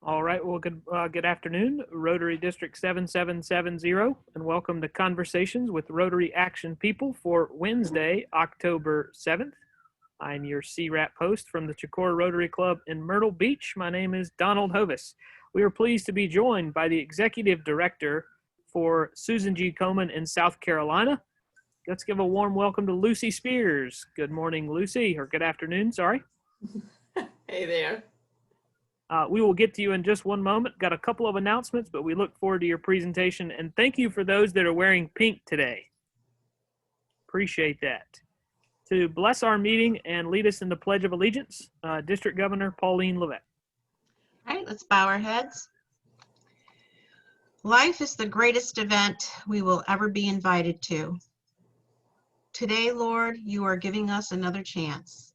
All right, well, good afternoon, Rotary District 7770, and welcome to Conversations with Rotary Action People for Wednesday, October 7th. I'm your CWRAP host from the Chicora Rotary Club in Myrtle Beach. My name is Donald Hovis. We are pleased to be joined by the Executive Director for Susan G. Komen in South Carolina. Let's give a warm welcome to Lucy Spears. Good morning, Lucy, or good afternoon, sorry. Hey there. We will get to you in just one moment. Got a couple of announcements, but we look forward to your presentation. And thank you for those that are wearing pink today. Appreciate that. To bless our meeting and lead us in the Pledge of Allegiance, District Governor Pauline Levesque. All right, let's bow our heads. Life is the greatest event we will ever be invited to. Today, Lord, you are giving us another chance.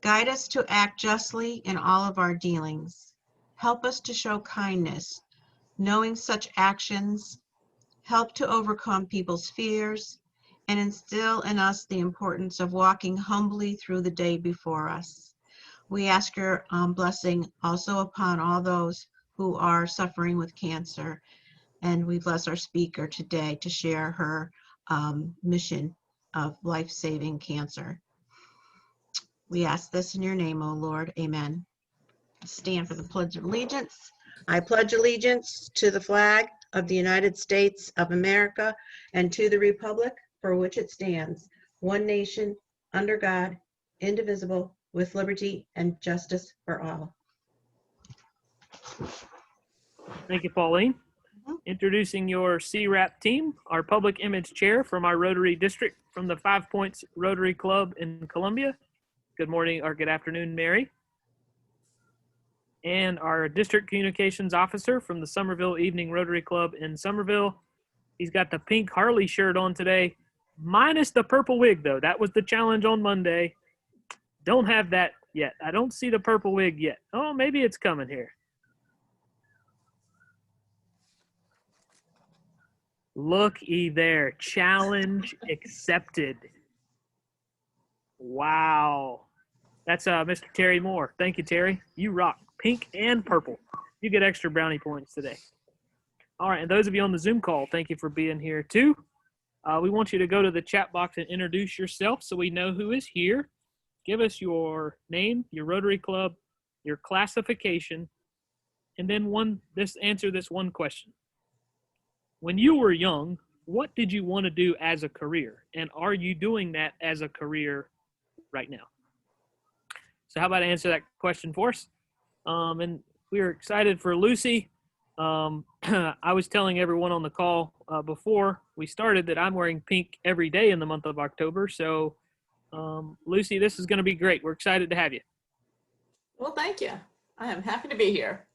Guide us to act justly in all of our dealings. Help us to show kindness, knowing such actions help to overcome people's fears and instill in us the importance of walking humbly through the day before us. We ask your blessing also upon all those who are suffering with cancer, and we bless our speaker today to share her mission of life-saving cancer. We ask this in your name, O Lord. Amen. Stand for the Pledge of Allegiance. I pledge allegiance to the flag of the United States of America and to the republic for which it stands, one nation, under God, indivisible, with liberty and justice for all. Thank you, Pauline. Introducing your CWRAP team, our public image chair from our Rotary District from the 5 Points Rotary Club in Columbia. Good morning or good afternoon, Mary. And our district communications officer from the Somerville Evening Rotary Club in Somerville. He's got the pink Harley shirt on today, minus the purple wig, though. That was the challenge on Monday. Don't have that yet. I don't see the purple wig yet. Oh, maybe it's coming here. Looky there. Challenge accepted. Wow. That's Mr. Terry Moore. Thank you, Terry. You rock. Pink and purple. You get extra brownie points today. All right, and those of you on the Zoom call, thank you for being here too. We want you to go to the chat box and introduce yourself so we know who is here. Give us your name, your Rotary Club, your classification, and then answer this one question. When you were young, what did you want to do as a career? And are you doing that as a career right now? So how about I answer that question for us? And we are excited for Lucy. I was telling everyone on the call before we started that I'm wearing pink every day in the month of October. So Lucy, this is going to be great. We're excited to have you. Well, thank you. I am happy to be here.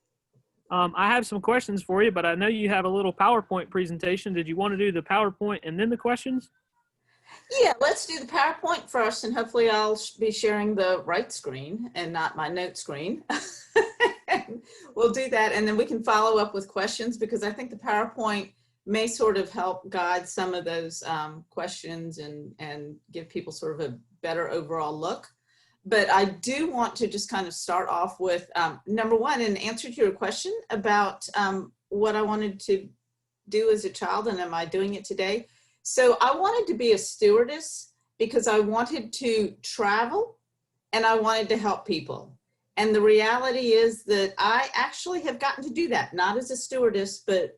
I have some questions for you, but I know you have a little PowerPoint presentation. Did you want to do the PowerPoint and then the questions? Yeah, let's do the PowerPoint first, and hopefully I'll be sharing the right screen and not my note screen. We'll do that, and then we can follow up with questions, because I think the PowerPoint may sort of help guide some of those questions and give people sort of a better overall look. But I do want to just kind of start off with number one, in answer to your question about what I wanted to do as a child, and am I doing it today? So I wanted to be a stewardess because I wanted to travel and I wanted to help people. And the reality is that I actually have gotten to do that, not as a stewardess, but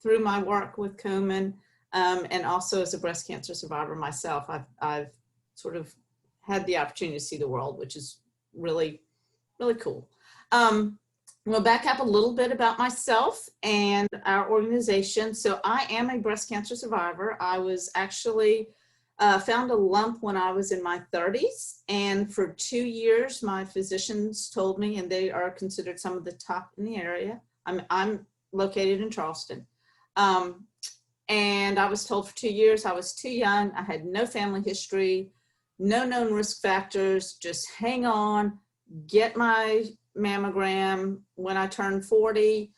through my work with Komen and also as a breast cancer survivor myself. I've sort of had the opportunity to see the world, which is really, really cool. We'll back up a little bit about myself and our organization. So I am a breast cancer survivor. I was actually found a lump when I was in my 30s. And for 2 years, my physicians told me, and they are considered some of the top in the area. I'm located in Charleston. And I was told for 2 years I was too young. I had no family history, no known risk factors, just hang on, get my mammogram when I turned 40.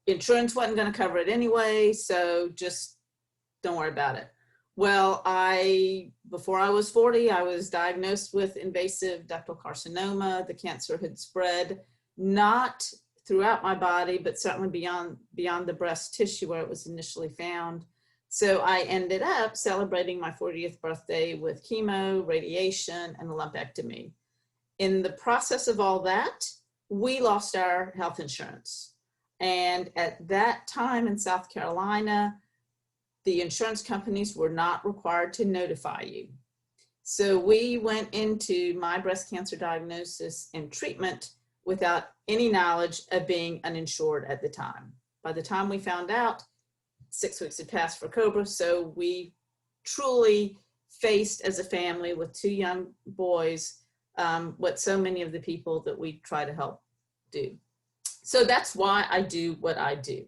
Insurance wasn't going to cover it anyway, so just don't worry about it. Well, before I was 40, I was diagnosed with invasive ductal carcinoma. The cancer had spread not throughout my body, but certainly beyond the breast tissue where it was initially found. So I ended up celebrating my 40th birthday with chemo, radiation, and a lumpectomy. In the process of all that, we lost our health insurance. And at that time in South Carolina, the insurance companies were not required to notify you. So we went into my breast cancer diagnosis and treatment without any knowledge of being uninsured at the time. By the time we found out, 6 weeks had passed for Cobra, so we truly faced as a family with 2 young boys what so many of the people that we try to help do. So that's why I do what I do.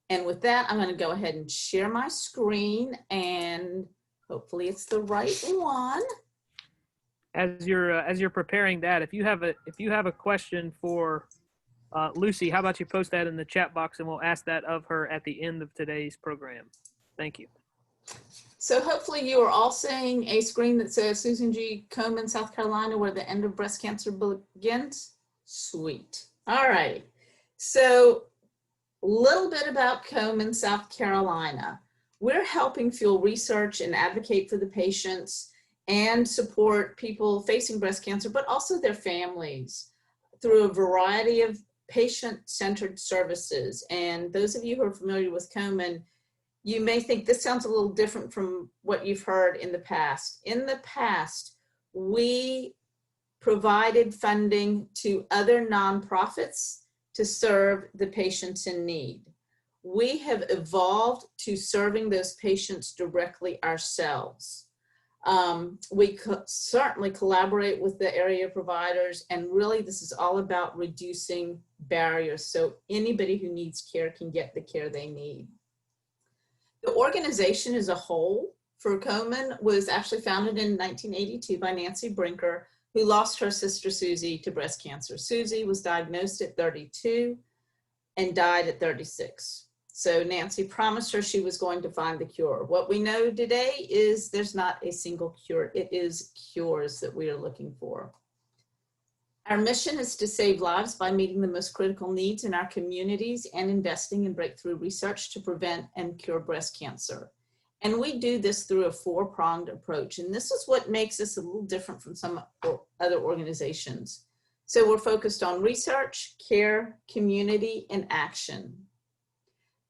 And with that, I'm going to go ahead and share my screen, and hopefully it's the right one. As you're preparing that, if you have a question for Lucy, how about you post that in the chat box and we'll ask that of her at the end of today's program. Thank you. So hopefully you are all seeing a screen that says Susan G. Komen, South Carolina, where the end of breast cancer begins. Sweet. All right. So a little bit about Komen, South Carolina. We're helping fuel research and advocate for the patients and support people facing breast cancer, but also their families through a variety of patient-centered services. And those of you who are familiar with Komen, you may think this sounds a little different from what you've heard in the past. In the past, we provided funding to other nonprofits to serve the patients in need. We have evolved to serving those patients directly ourselves. We certainly collaborate with the area providers, and really this is all about reducing barriers so anybody who needs care can get the care they need. The organization as a whole for Komen was actually founded in 1982 by Nancy Brinker, who lost her sister Susie to breast cancer. Susie was diagnosed at 32 and died at 36. So Nancy promised her she was going to find the cure. What we know today is there's not a single cure. It is cures that we are looking for. Our mission is to save lives by meeting the most critical needs in our communities and investing in breakthrough research to prevent and cure breast cancer. And we do this through a 4-pronged approach. And this is what makes us a little different from some other organizations. So we're focused on research, care, community, and action.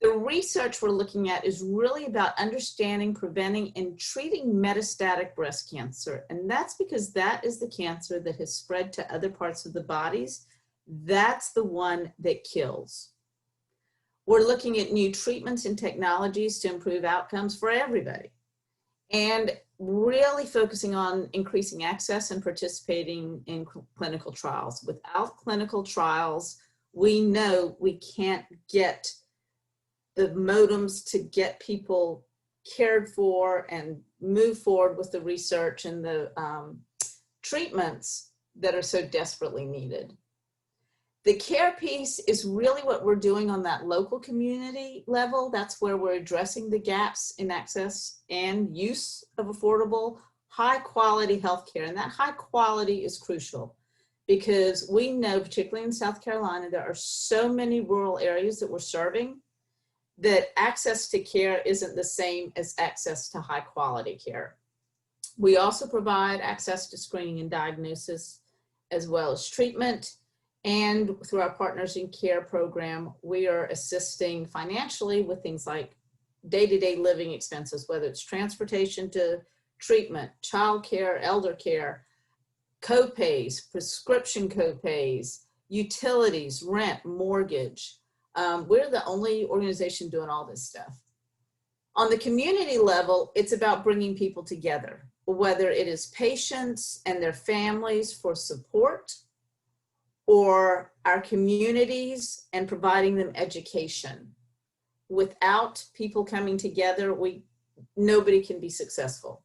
The research we're looking at is really about understanding, preventing, and treating metastatic breast cancer. And that's because that is the cancer that has spread to other parts of the bodies. That's the one that kills. We're looking at new treatments and technologies to improve outcomes for everybody. And really focusing on increasing access and participating in clinical trials. Without clinical trials, we know we can't get the modems to get people cared for and move forward with the research and the treatments that are so desperately needed. The care piece is really what we're doing on that local community level. That's where we're addressing the gaps in access and use of affordable, high quality healthcare. And that high quality is crucial because we know, particularly in South Carolina, there are so many rural areas that we're serving that access to care isn't the same as access to high quality care. We also provide access to screening and diagnosis as well as treatment. And through our Partners in Care program, we are assisting financially with things like day-to-day living expenses, whether it's transportation to treatment, childcare, elder care, co-pays, prescription co-pays, utilities, rent, mortgage. We're the only organization doing all this stuff. On the community level, it's about bringing people together, whether it is patients and their families for support, or our communities and providing them education. Without people coming together, nobody can be successful.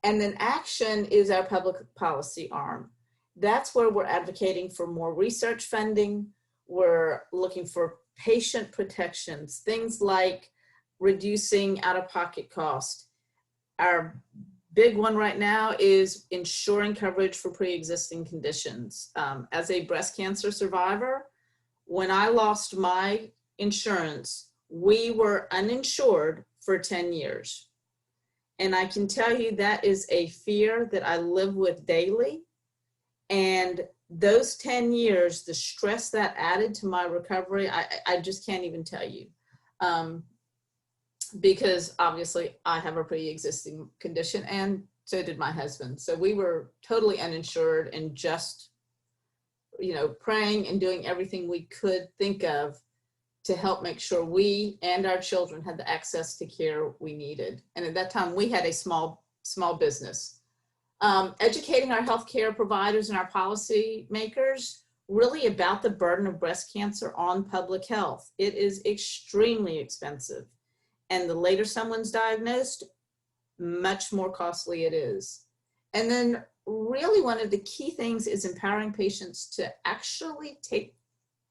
And then action is our public policy arm. That's where we're advocating for more research funding. We're looking for patient protections, things like reducing out-of-pocket cost. Our big one right now is ensuring coverage for pre-existing conditions. As a breast cancer survivor, when I lost my insurance, we were uninsured for 10 years. And I can tell you that is a fear that I live with daily. And those 10 years, the stress that added to my recovery, I just can't even tell you. Because obviously I have a pre-existing condition and so did my husband. So we were totally uninsured and just, you know, praying and doing everything we could think of to help make sure we and our children had the access to care we needed. And at that time we had a small business. Educating our healthcare providers and our policy makers really about the burden of breast cancer on public health. It is extremely expensive. And the later someone's diagnosed, much more costly it is. And then really one of the key things is empowering patients to actually take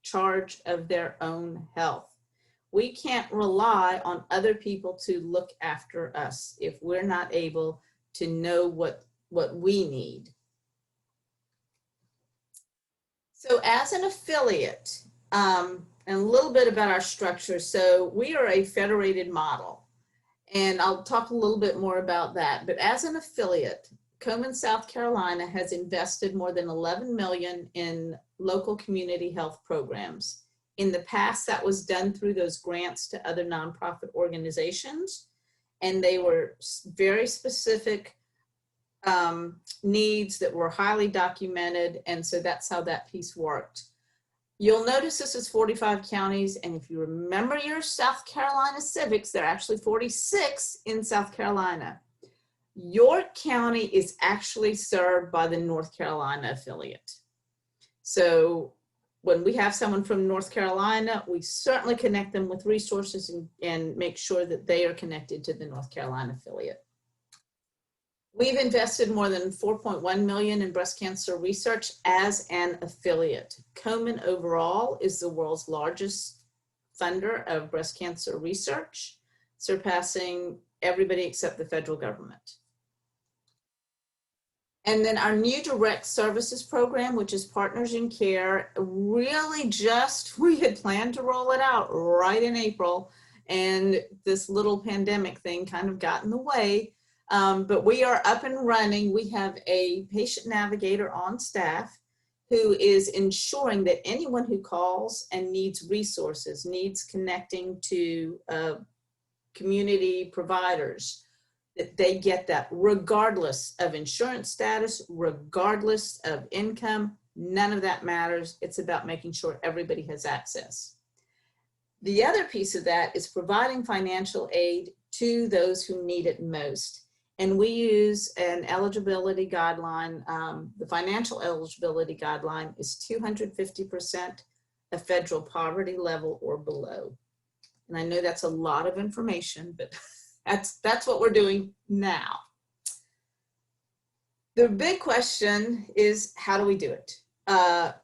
charge of their own health. We can't rely on other people to look after us if we're not able to know what we need. So as an affiliate, and a little bit about our structure. So we are a federated model, and I'll talk a little bit more about that. But as an affiliate, Komen, South Carolina has invested more than $11 million in local community health programs. In the past, that was done through those grants to other nonprofit organizations, and they were very specific needs that were highly documented, and so that's how that piece worked. You'll notice this is 45 counties, and if you remember your South Carolina civics, there are actually 46 in South Carolina. York County is actually served by the North Carolina affiliate. So when we have someone from North Carolina, we certainly connect them with resources and make sure that they are connected to the North Carolina affiliate. We've invested more than $4.1 million in breast cancer research as an affiliate. Komen overall is the world's largest funder of breast cancer research, surpassing everybody except the federal government. And then our new direct services program, which is Partners in Care, really we had planned to roll it out right in April, and this little pandemic thing kind of got in the way. But we are up and running. We have a patient navigator on staff who is ensuring that anyone who calls and needs resources, needs connecting to community providers, that they get that regardless of insurance status, regardless of income. None of that matters. It's about making sure everybody has access. The other piece of that is providing financial aid to those who need it most. And we use an eligibility guideline. The financial eligibility guideline is 250% of federal poverty level or below. And I know that's a lot of information, but that's what we're doing now. The big question is, how do we do it?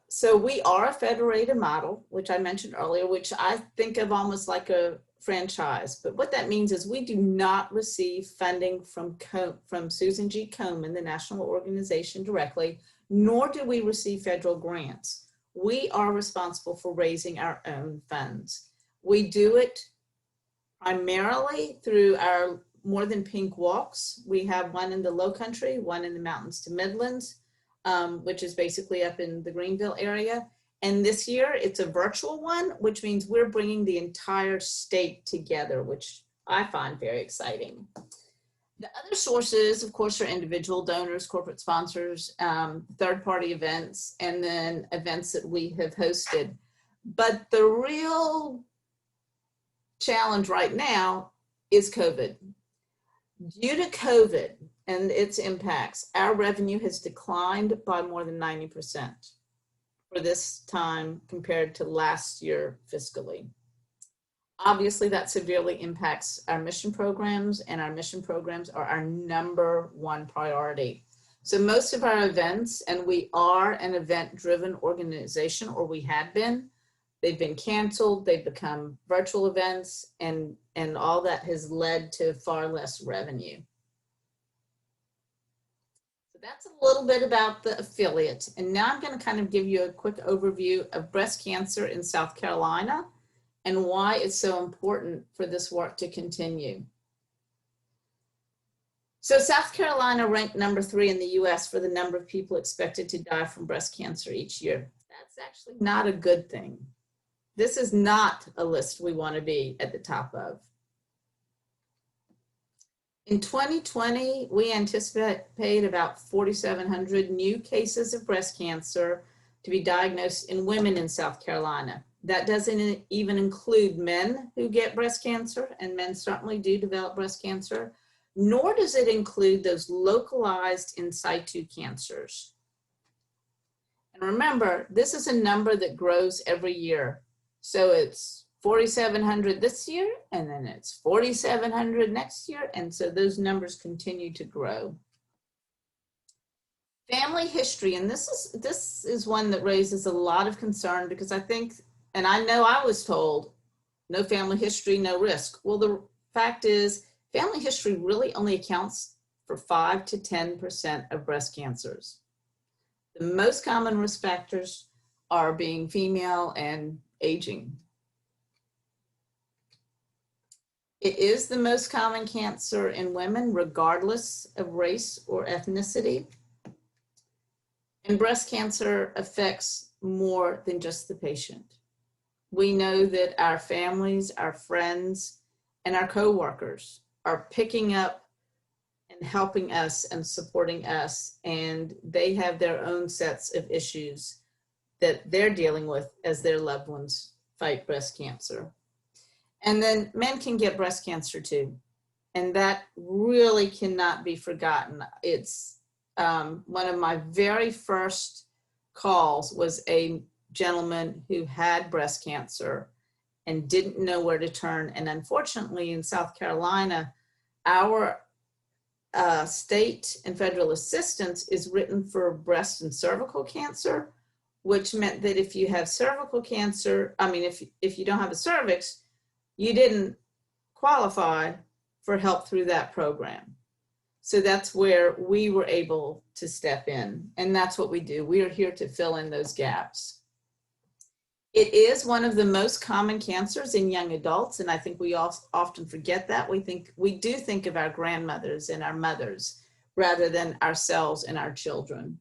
So we are a federated model, which I mentioned earlier, which I think of almost like a franchise. But what that means is we do not receive funding from Susan G. Komen, the national organization, directly, nor do we receive federal grants. We are responsible for raising our own funds. We do it primarily through our More Than Pink walks. We have one in the Low Country, one in the Mountains to Midlands, which is basically up in the Greenville area. And this year it's a virtual one, which means we're bringing the entire state together, which I find very exciting. The other sources, of course, are individual donors, corporate sponsors, third-party events, and then events that we have hosted. But the real challenge right now is COVID. Due to COVID and its impacts, our revenue has declined by more than 90% for this time compared to last year fiscally. Obviously, that severely impacts our mission programs, and our mission programs are our #1 priority. So most of our events, and we are an event-driven organization, or we had been, they've been canceled, they've become virtual events, and all that has led to far less revenue. So that's a little bit about the affiliate. And now I'm going to kind of give you a quick overview of breast cancer in South Carolina and why it's so important for this work to continue. So South Carolina ranked number 3 in the US for the number of people expected to die from breast cancer each year. That's actually not a good thing. This is not a list we want to be at the top of. In 2020, we anticipate about 4,700 new cases of breast cancer to be diagnosed in women in South Carolina. That doesn't even include men who get breast cancer, and men certainly do develop breast cancer, nor does it include those localized in situ cancers. And remember, this is a number that grows every year. So it's 4,700 this year, and then it's 4,700 next year, and so those numbers continue to grow. Family history, and this is one that raises a lot of concern, because I think, and I know I was told, no family history, no risk. Well, the fact is, family history really only accounts for 5 to 10% of breast cancers. The most common risk factors are being female and aging. It is the most common cancer in women, regardless of race or ethnicity. And breast cancer affects more than just the patient. We know that our families, our friends, and our coworkers are picking up and helping us and supporting us, and they have their own sets of issues that they're dealing with as their loved ones fight breast cancer. And then men can get breast cancer too, and that really cannot be forgotten. It's one of my very first calls was a gentleman who had breast cancer and didn't know where to turn. And unfortunately, in South Carolina, our state and federal assistance is written for breast and cervical cancer, which meant that if you have cervical cancer, if you don't have a cervix, you didn't qualify for help through that program. So that's where we were able to step in, and that's what we do. We are here to fill in those gaps. It is one of the most common cancers in young adults, and I think we often forget that. We do think of our grandmothers and our mothers rather than ourselves and our children.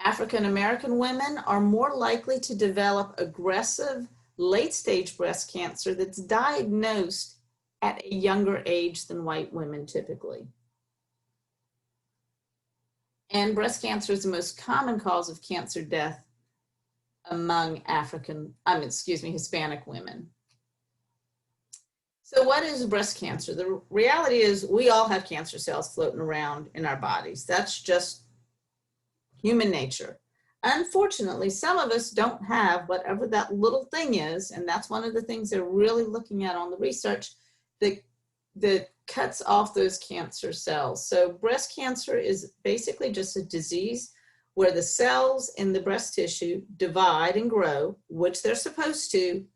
African American women are more likely to develop aggressive late-stage breast cancer that's diagnosed at a younger age than white women typically. And breast cancer is the most common cause of cancer death among Hispanic women. So what is breast cancer? The reality is we all have cancer cells floating around in our bodies. That's just human nature. Unfortunately, some of us don't have whatever that little thing is, and that's one of the things they're really looking at on the research that cuts off those cancer cells. So breast cancer is basically just a disease where the cells in the breast tissue divide and grow, which they're supposed to,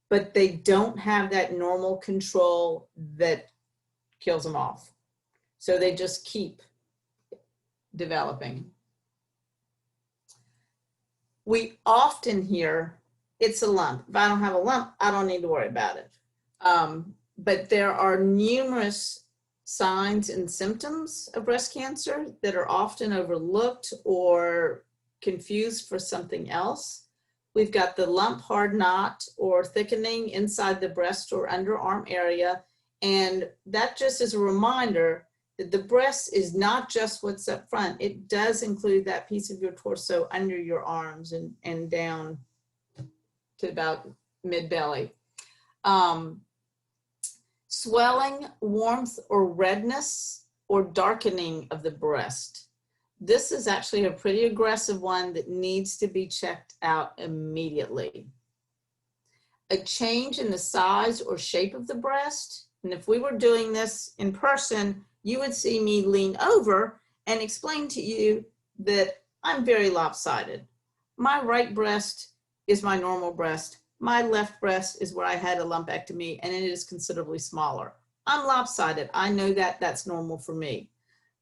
but they don't have that normal control that kills them off. So they just keep developing. We often hear, it's a lump. If I don't have a lump, I don't need to worry about it. But there are numerous signs and symptoms of breast cancer that are often overlooked or confused for something else. We've got the lump, hard knot, or thickening inside the breast or underarm area. And that just is a reminder that the breast is not just what's up front. It does include that piece of your torso under your arms and down to about mid-belly. Swelling, warmth, or redness, or darkening of the breast. This is actually a pretty aggressive one that needs to be checked out immediately. A change in the size or shape of the breast, and if we were doing this in person, you would see me lean over and explain to you that I'm very lopsided. My right breast is my normal breast. My left breast is where I had a lumpectomy, and it is considerably smaller. I'm lopsided. I know that that's normal for me.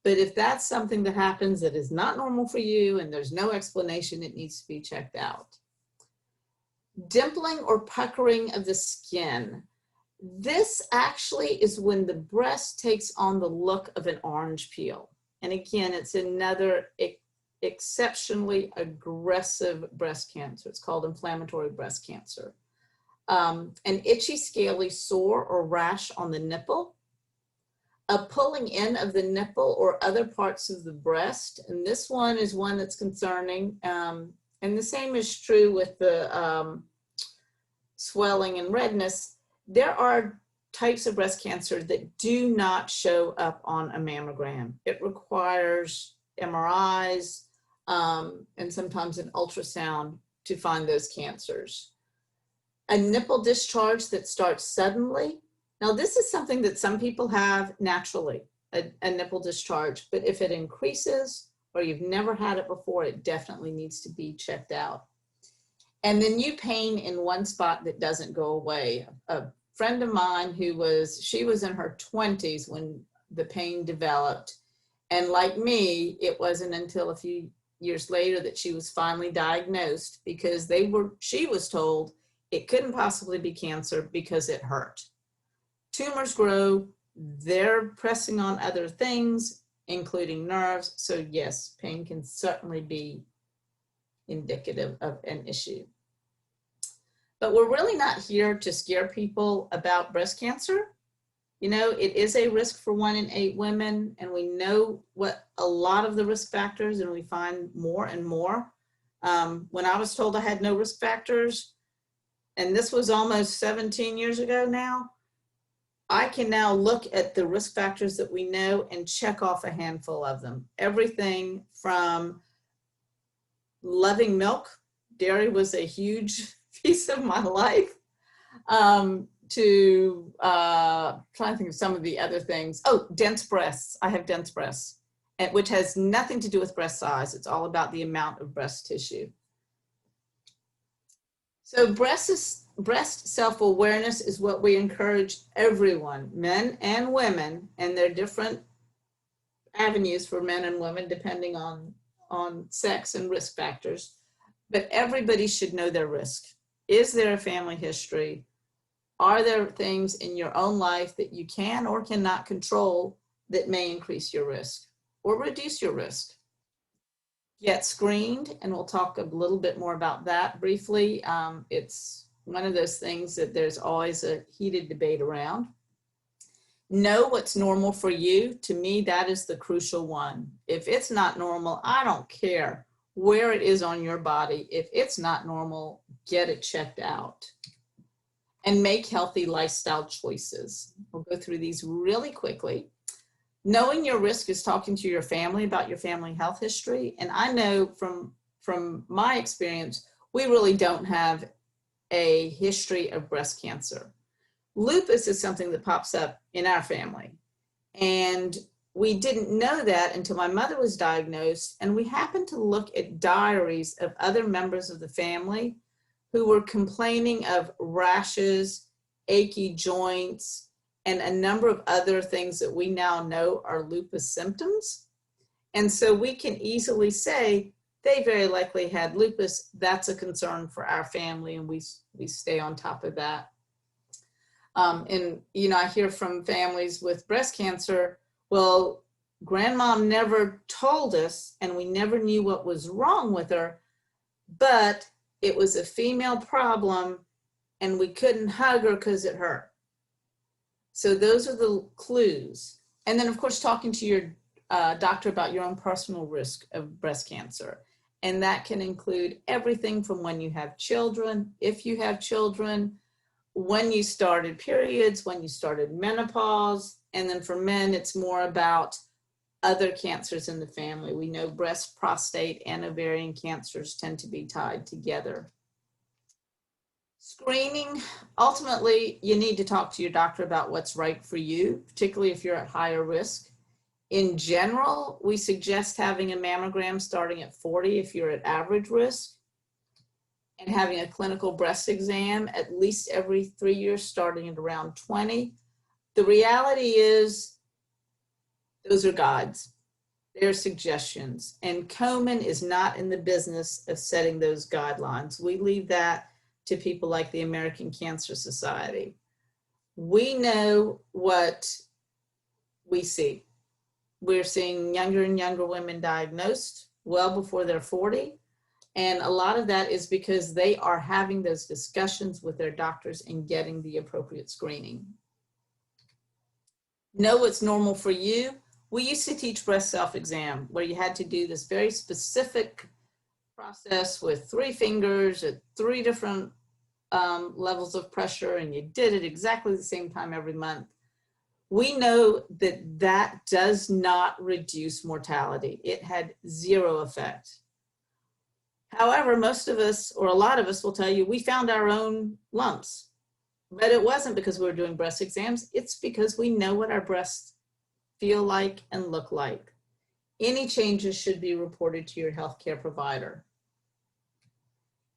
But if that's something that happens that is not normal for you and there's no explanation, it needs to be checked out. Dimpling or puckering of the skin. This actually is when the breast takes on the look of an orange peel. And again, it's another exceptionally aggressive breast cancer. It's called inflammatory breast cancer. An itchy, scaly sore or rash on the nipple, a pulling in of the nipple or other parts of the breast. And this one is one that's concerning. And the same is true with the swelling and redness. There are types of breast cancer that do not show up on a mammogram. It requires MRIs and sometimes an ultrasound to find those cancers. A nipple discharge that starts suddenly. Now, this is something that some people have naturally, a nipple discharge, but if it increases or you've never had it before, it definitely needs to be checked out. And then new pain in one spot that doesn't go away. A friend of mine she was in her 20s when the pain developed. And like me, it wasn't until a few years later that she was finally diagnosed, because she was told it couldn't possibly be cancer because it hurt. Tumors grow, they're pressing on other things, including nerves. So yes, pain can certainly be indicative of an issue. But we're really not here to scare people about breast cancer. You know, it is a risk for 1 in 8 women, and we know what a lot of the risk factors, and we find more and more. When I was told I had no risk factors, and this was almost 17 years ago now, I can now look at the risk factors that we know and check off a handful of them. Everything from loving milk, dairy was a huge piece of my life, to trying to think of some of the other things. Oh, dense breasts. I have dense breasts, which has nothing to do with breast size. It's all about the amount of breast tissue. So breast self-awareness is what we encourage everyone, men and women, and there are different avenues for men and women depending on sex and risk factors, but everybody should know their risk. Is there a family history? Are there things in your own life that you can or cannot control that may increase your risk or reduce your risk? Get screened, and we'll talk a little bit more about that briefly. It's one of those things that there's always a heated debate around. Know what's normal for you. To me, that is the crucial one. If it's not normal, I don't care where it is on your body. If it's not normal, get it checked out. And make healthy lifestyle choices. We'll go through these really quickly. Knowing your risk is talking to your family about your family health history. And I know from my experience, we really don't have a history of breast cancer. Lupus is something that pops up in our family. And we didn't know that until my mother was diagnosed. And we happened to look at diaries of other members of the family who were complaining of rashes, achy joints, and a number of other things that we now know are lupus symptoms. And so we can easily say they very likely had lupus. That's a concern for our family, and we stay on top of that. And, you know, I hear from families with breast cancer, well, grandmom never told us, and we never knew what was wrong with her, but it was a female problem, and we couldn't hug her because it hurt. So those are the clues. And then, of course, talking to your doctor about your own personal risk of breast cancer. And that can include everything from when you have children, if you have children, when you started periods, when you started menopause. And then for men, it's more about other cancers in the family. We know breast, prostate, and ovarian cancers tend to be tied together. Screening, ultimately, you need to talk to your doctor about what's right for you, particularly if you're at higher risk. In general, we suggest having a mammogram starting at 40 if you're at average risk, and having a clinical breast exam at least every 3 years starting at around 20. The reality is, those are guides. They're suggestions. And Komen is not in the business of setting those guidelines. We leave that to people like the American Cancer Society. We know what we see. We're seeing younger and younger women diagnosed well before they're 40. And a lot of that is because they are having those discussions with their doctors and getting the appropriate screening. Know what's normal for you. We used to teach breast self-exam where you had to do this very specific process with 3 fingers at 3 different levels of pressure, and you did it exactly the same time every month. We know that that does not reduce mortality. It had 0 effect. However, most of us, or a lot of us, will tell you we found our own lumps, but it wasn't because we were doing breast exams. It's because we know what our breasts feel like and look like. Any changes should be reported to your healthcare provider.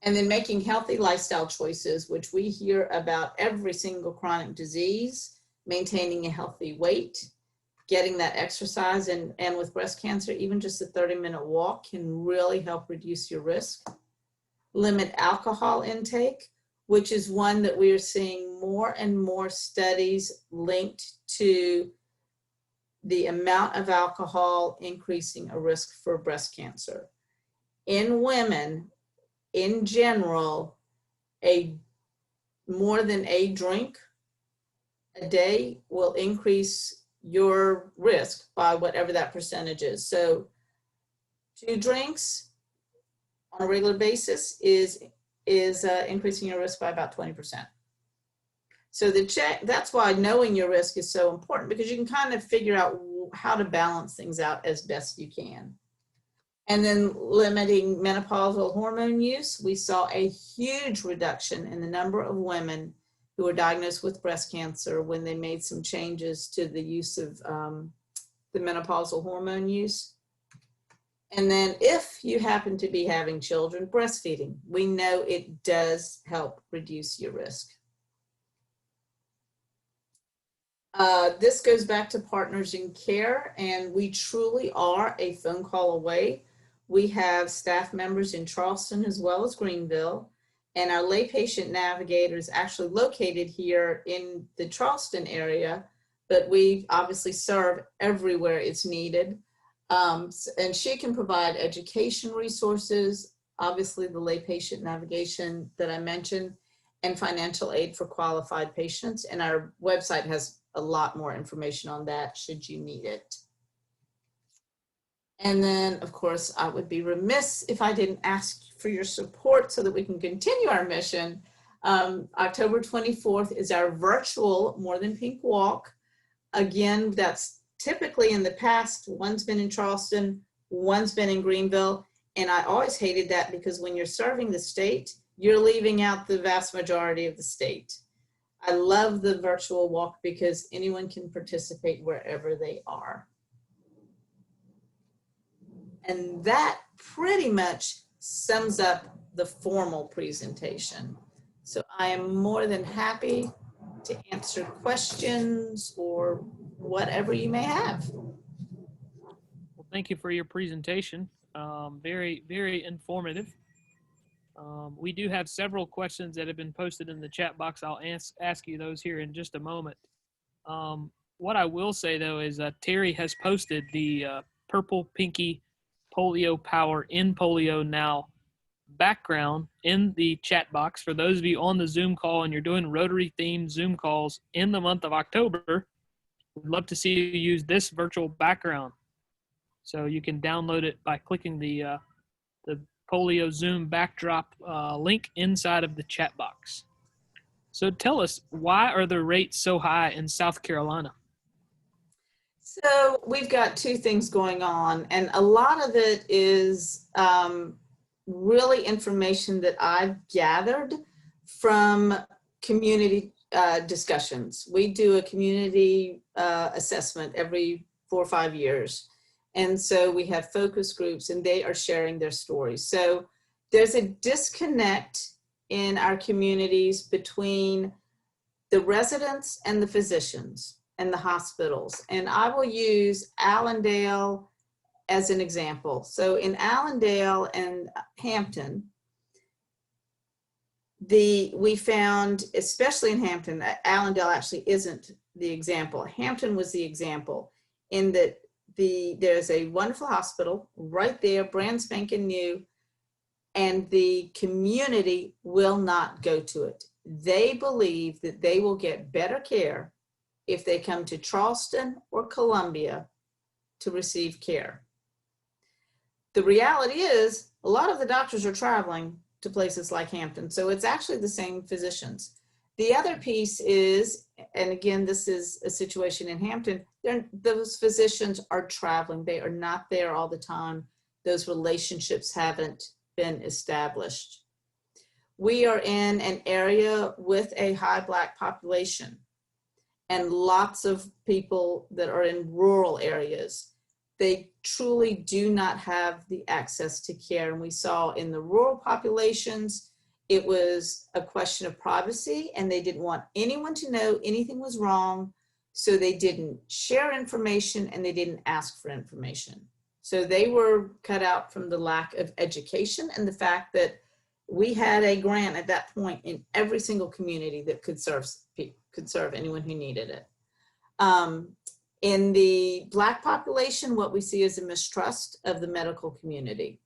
And then making healthy lifestyle choices, which we hear about every single chronic disease, maintaining a healthy weight, getting that exercise, and with breast cancer, even just a 30-minute walk can really help reduce your risk. Limit alcohol intake, which is one that we are seeing more and more studies linked to the amount of alcohol increasing a risk for breast cancer. In women, in general, more than a drink a day will increase your risk by whatever that percentage is. So 2 drinks on a regular basis is increasing your risk by about 20%. So that's why knowing your risk is so important, because you can kind of figure out how to balance things out as best you can. And then limiting menopausal hormone use. We saw a huge reduction in the number of women who were diagnosed with breast cancer when they made some changes to the use of the menopausal hormone use. And then if you happen to be having children, breastfeeding. We know it does help reduce your risk. This goes back to Partners in Care, and we truly are a phone call away. We have staff members in Charleston as well as Greenville, and our lay patient navigator is actually located here in the Charleston area, but we obviously serve everywhere it's needed. And she can provide education resources, obviously the lay patient navigation that I mentioned, and financial aid for qualified patients. And our website has a lot more information on that should you need it. And then, of course, I would be remiss if I didn't ask for your support so that we can continue our mission. October 24th is our virtual More Than Pink Walk. Again, that's typically in the past, one's been in Charleston, one's been in Greenville. And I always hated that because when you're serving the state, you're leaving out the vast majority of the state. I love the virtual walk because anyone can participate wherever they are. And that pretty much sums up the formal presentation. So I am more than happy to answer questions or whatever you may have. Well, thank you for your presentation. Very, very informative. We do have several questions that have been posted in the chat box. I'll ask you those here in just a moment. What I will say, though, is Terry has posted the Purple Pinky Polio Power in Polio Now background in the chat box. For those of you on the Zoom call and you're doing Rotary-themed Zoom calls in the month of October, we'd love to see you use this virtual background. So you can download it by clicking the Polio Zoom backdrop link inside of the chat box. So tell us, why are the rates so high in South Carolina? So we've got 2 things going on, and a lot of it is really information that I've gathered from community discussions. We do a community assessment every 4 or 5 years. And so we have focus groups and they are sharing their stories. So there's a disconnect in our communities between the residents and the physicians and the hospitals. And I will use Allendale as an example. So in Allendale and Hampton, we found, especially in Hampton, Allendale actually isn't the example. Hampton was the example in that there's a wonderful hospital right there, brand spanking new, and the community will not go to it. They believe that they will get better care if they come to Charleston or Columbia to receive care. The reality is, a lot of the doctors are traveling to places like Hampton, so it's actually the same physicians. The other piece is, and again, this is a situation in Hampton, those physicians are traveling. They are not there all the time. Those relationships haven't been established. We are in an area with a high Black population and lots of people that are in rural areas. They truly do not have the access to care. And we saw in the rural populations, it was a question of privacy, and they didn't want anyone to know anything was wrong. So they didn't share information and they didn't ask for information. So they were cut out from the lack of education and the fact that we had a grant at that point in every single community that could serve anyone who needed it. In the Black population, what we see is a mistrust of the medical community.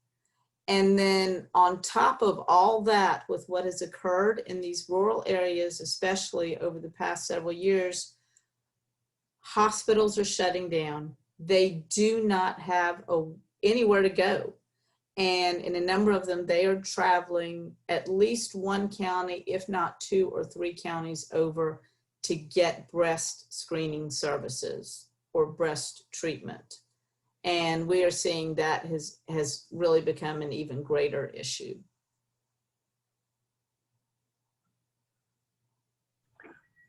And then on top of all that, with what has occurred in these rural areas, especially over the past several years, hospitals are shutting down. They do not have anywhere to go. And in a number of them, they are traveling at least one county, if not 2 or 3 counties over to get breast screening services or breast treatment. And we are seeing that has really become an even greater issue.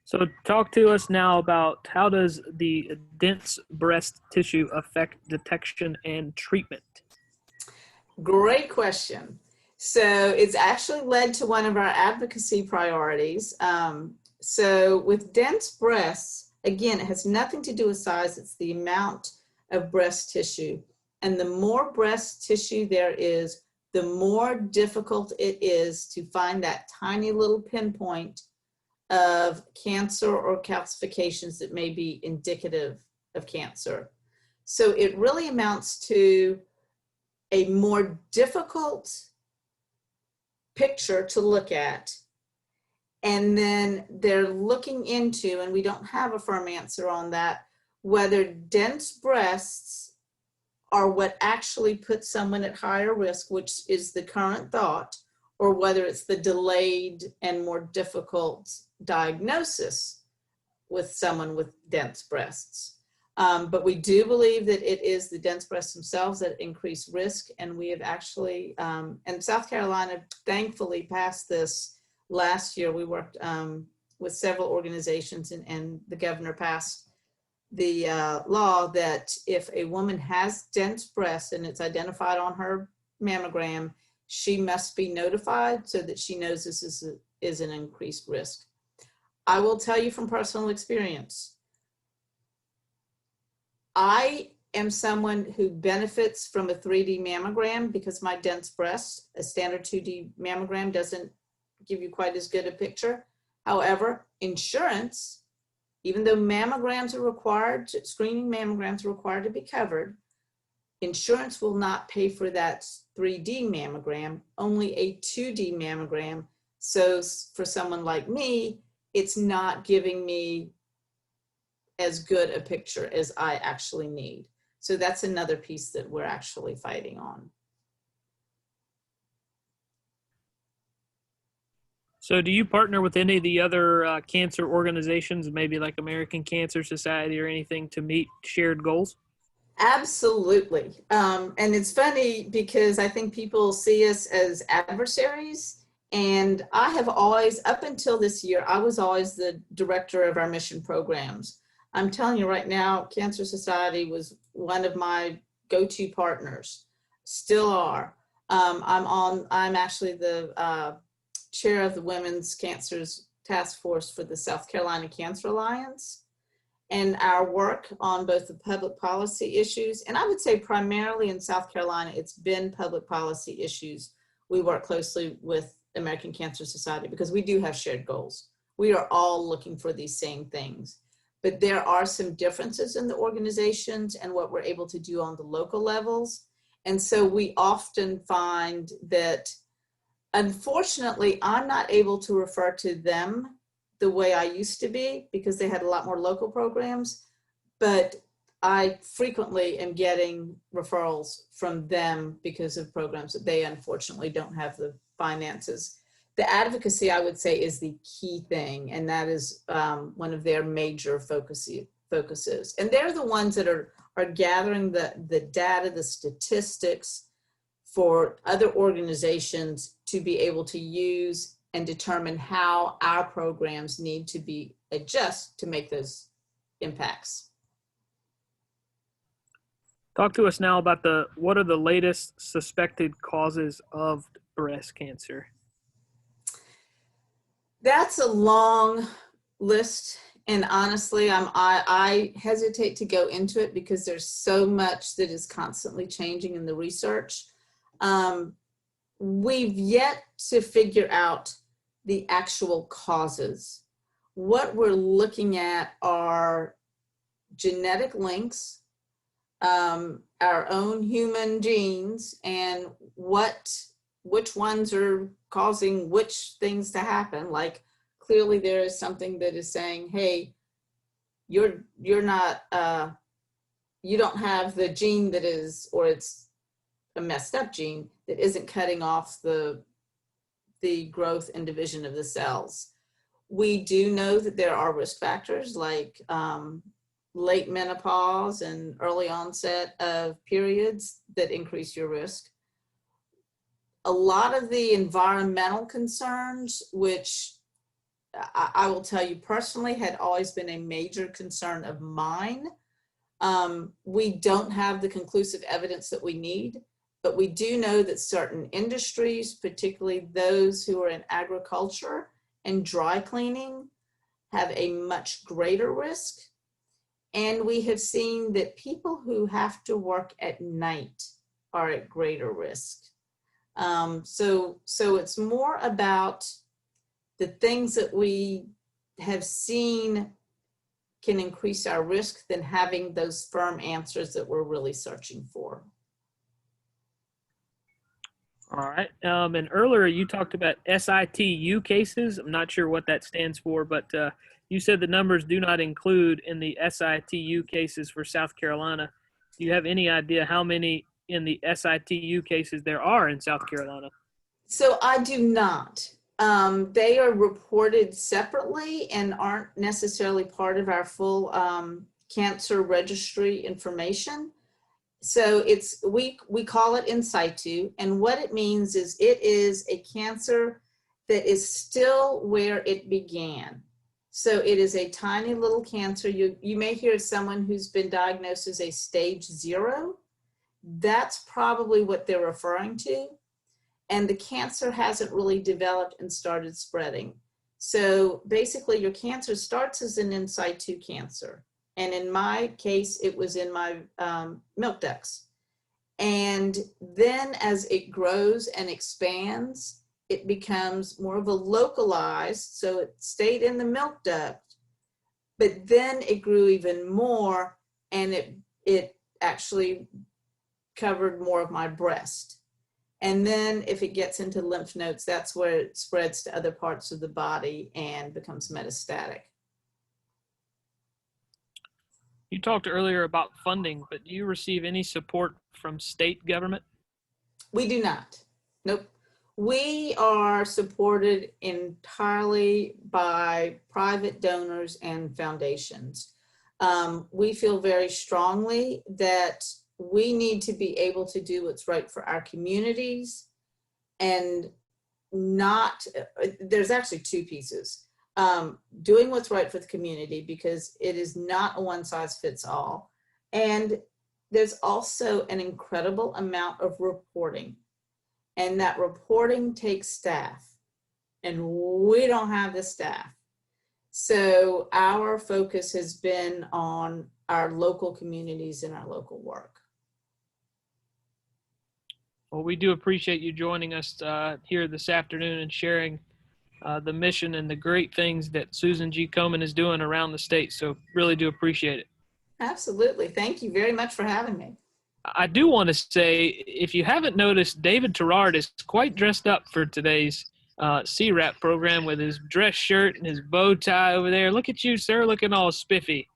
So talk to us now about how does the dense breast tissue affect detection and treatment? Great question. So it's actually led to one of our advocacy priorities. So with dense breasts, again, it has nothing to do with size. It's the amount of breast tissue. And the more breast tissue there is, the more difficult it is to find that tiny little pinpoint of cancer or calcifications that may be indicative of cancer. So it really amounts to a more difficult picture to look at. And then they're looking into, and we don't have a firm answer on that, whether dense breasts are what actually puts someone at higher risk, which is the current thought, or whether it's the delayed and more difficult diagnosis with someone with dense breasts. But we do believe that it is the dense breasts themselves that increase risk. And we have actually, and South Carolina thankfully passed this last year. We worked with several organizations and the governor passed the law that if a woman has dense breasts and it's identified on her mammogram, she must be notified so that she knows this is an increased risk. I will tell you from personal experience, I am someone who benefits from a 3D mammogram because my dense breast, a standard 2D mammogram doesn't give you quite as good a picture. However, insurance, even though mammograms are required, screening mammograms are required to be covered, insurance will not pay for that 3D mammogram, only a 2D mammogram. So for someone like me, it's not giving me as good a picture as I actually need. So that's another piece that we're actually fighting on. So do you partner with any of the other cancer organizations, maybe like American Cancer Society or anything, to meet shared goals? Absolutely. And it's funny because I think people see us as adversaries. And I have always, up until this year, I was always the director of our mission programs. I'm telling you right now, Cancer Society was one of my go-to partners, still are. I'm actually the chair of the Women's Cancers Task Force for the South Carolina Cancer Alliance. And our work on both the public policy issues, and I would say primarily in South Carolina, it's been public policy issues. We work closely with American Cancer Society because we do have shared goals. We are all looking for these same things, but there are some differences in the organizations and what we're able to do on the local levels. And so we often find that, unfortunately, I'm not able to refer to them the way I used to be because they had a lot more local programs, but I frequently am getting referrals from them because of programs that they unfortunately don't have the finances. The advocacy, I would say, is the key thing, and that is one of their major focuses. And they're the ones that are gathering the data, the statistics for other organizations to be able to use and determine how our programs need to be adjusted to make those impacts. Talk to us now about what are the latest suspected causes of breast cancer? That's a long list, and honestly, I hesitate to go into it because there's so much that is constantly changing in the research. We've yet to figure out the actual causes. What we're looking at are genetic links, our own human genes, and which ones are causing which things to happen. Like, clearly there is something that is saying, hey, you're not, you don't have the gene that is, or it's a messed up gene that isn't cutting off the growth and division of the cells. We do know that there are risk factors like late menopause and early onset of periods that increase your risk. A lot of the environmental concerns, which I will tell you personally had always been a major concern of mine. We don't have the conclusive evidence that we need, but we do know that certain industries, particularly those who are in agriculture and dry cleaning, have a much greater risk. And we have seen that people who have to work at night are at greater risk. So it's more about the things that we have seen can increase our risk than having those firm answers that we're really searching for. All right. And earlier you talked about SITU cases. I'm not sure what that stands for, but you said the numbers do not include in the SITU cases for South Carolina. Do you have any idea how many in the SITU cases there are in South Carolina? So I do not. They are reported separately and aren't necessarily part of our full cancer registry information. So we call it in situ, and what it means is it is a cancer that is still where it began. So it is a tiny little cancer. You may hear someone who's been diagnosed as a stage 0. That's probably what they're referring to. And the cancer hasn't really developed and started spreading. So basically your cancer starts as an in situ cancer. And in my case, it was in my milk ducts. And then as it grows and expands, it becomes more of a localized, so it stayed in the milk duct, but then it grew even more, and it actually covered more of my breast. And then if it gets into lymph nodes, that's where it spreads to other parts of the body and becomes metastatic. You talked earlier about funding, but do you receive any support from state government? We do not. Nope. We are supported entirely by private donors and foundations. We feel very strongly that we need to be able to do what's right for our communities, and there's actually two pieces. Doing what's right for the community, because it is not a one size fits all. And there's also an incredible amount of reporting, and that reporting takes staff, and we don't have the staff. So our focus has been on our local communities and our local work. Well, we do appreciate you joining us here this afternoon and sharing the mission and the great things that Susan G. Komen is doing around the state. So really do appreciate it. Absolutely. Thank you very much for having me. I do want to say, if you haven't noticed, David Terrard is quite dressed up for today's CWRAP program with his dress shirt and his bow tie over there. Look at you, sir, looking all spiffy.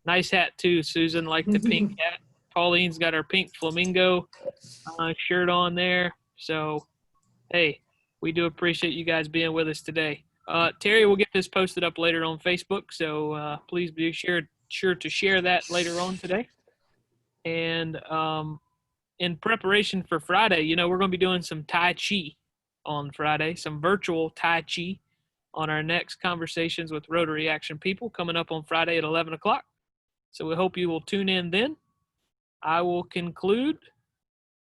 Nice hat too, Susan, like the pink hat. Pauline's got her pink flamingo shirt on there. So, hey, we do appreciate you guys being with us today. Terry will get this posted up later on Facebook, so please be sure to share that later on today. And in preparation for Friday, you know, we're going to be doing some Tai Chi on Friday, some virtual Tai Chi on our next Conversations with Rotary Action People coming up on Friday at 11 o'clock. So we hope you will tune in then. I will conclude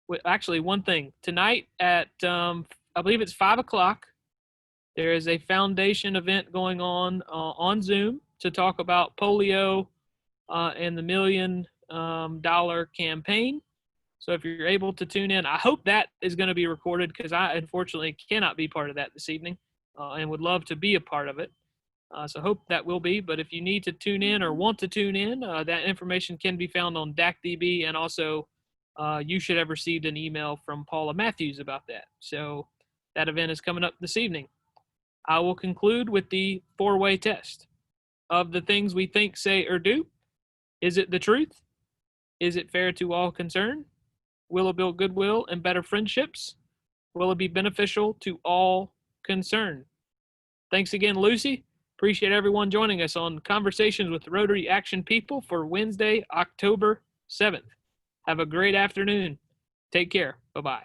with actually one thing. Tonight at, I believe it's 5 o'clock, there is a foundation event going on Zoom to talk about polio and the $1 million campaign. So if you're able to tune in, I hope that is going to be recorded because I unfortunately cannot be part of that this evening and would love to be a part of it. So hope that will be. But if you need to tune in or want to tune in, that information can be found on DACDB, and also you should have received an email from Paula Matthews about that. So that event is coming up this evening. I will conclude with the 4-way test. Of the things we think, say, or do, is it the truth? Is it fair to all concerned? Will it build goodwill and better friendships? Will it be beneficial to all concerned? Thanks again, Lucy. Appreciate everyone joining us on Conversations with Rotary Action People for Wednesday, October 7th. Have a great afternoon. Take care. Bye-bye.